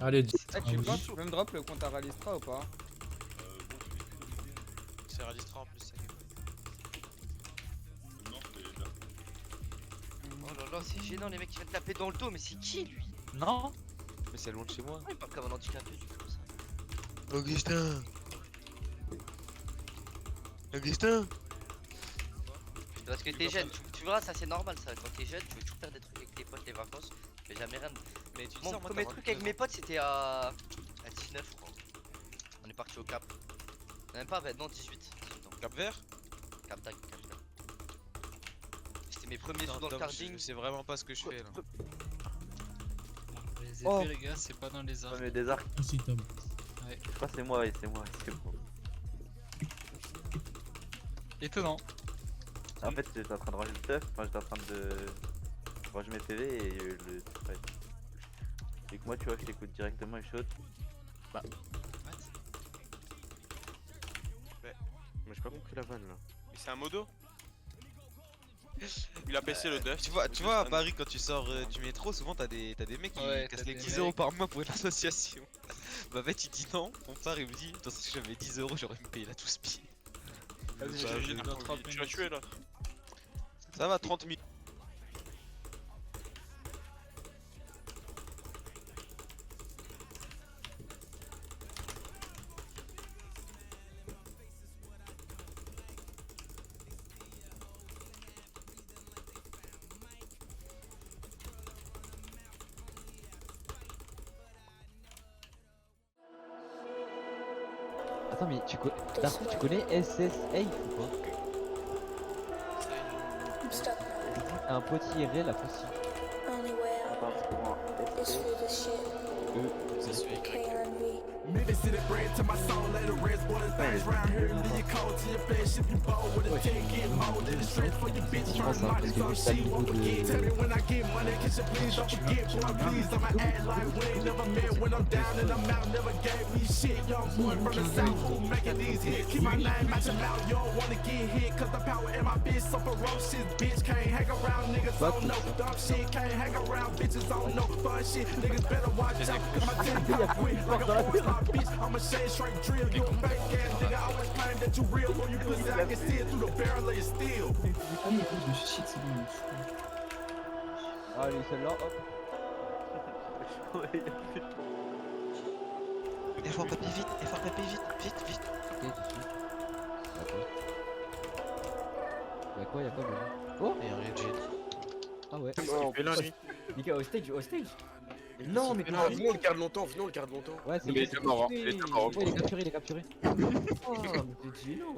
Allez, Eh, tu peux me drop le compte à Ralistra ou pas? C'est Radistra en plus, ça game. Oh là là, c'est gênant les mecs qui viennent taper dans le dos, mais c'est qui lui? Non. Mais c'est loin de chez moi. Il parle comme un handicapé du coup ça. Augustin. Augustin. Parce que t'es jeune, tu verras, ça c'est normal ça. Quand t'es jeune, tu veux toujours faire des trucs avec tes potes les vacances, tu fais jamais rien. Mais tu dis Mon ça, moi, premier t'as truc 22 avec mes ans. potes c'était à 19 je crois. On est parti au Cap. Même pas, non 18. Cap Vert. Cap Tag, Cap Tag. C'était mes premiers Non, sous dans le Tom, karting. je sais vraiment pas ce que je fais là. Les épées, Oh. les gars, c'est pas dans les arts. Ouais, mais des arcs, aussi, Tom. je crois que c'est moi, c'est moi. Étonnant. En fait, j'étais en train de ranger le stuff, enfin j'étais en train de ranger mes PV et le. Ouais. Et que moi, tu vois, je t'écoute directement et chaude. What? Mais j'ai pas compris la vanne là. Mais c'est un modo. Il a PC le dev. Tu vois, à Paris, quand tu sors du métro, souvent t'as des mecs qui Ouais, cassent t'as les des 10 € mecs. par mois pour une association. Bah, en fait, il dit non. On part, il me dit, de toute façon, si j'avais 10 € j'aurais me payé la tout speed. Vas-y, dans 30 tu l'as tué là. Ça va, 30 000. Attends, mais Darko, tu connais SS8 ou pas? Un pote IRL à Fossy. Attends, c'est pour moi. C'est celui avec Je pense hein, parce que vu que t'as le niveau de... Allez, celle-là, hop. Effort papier vite, vite. Ok, tout de suite. D'accord. Y'a quoi, bébé? Oh! Et un Reggie. Ah ouais. Et là, lui. Nika, au stage, Non, mais non, venons, on le garde longtemps, venons, on le garde longtemps. Ouais, c'est Il était mort, hein. il Il était mort. Ouais, il est capturé. Oh, mais t'es gênant.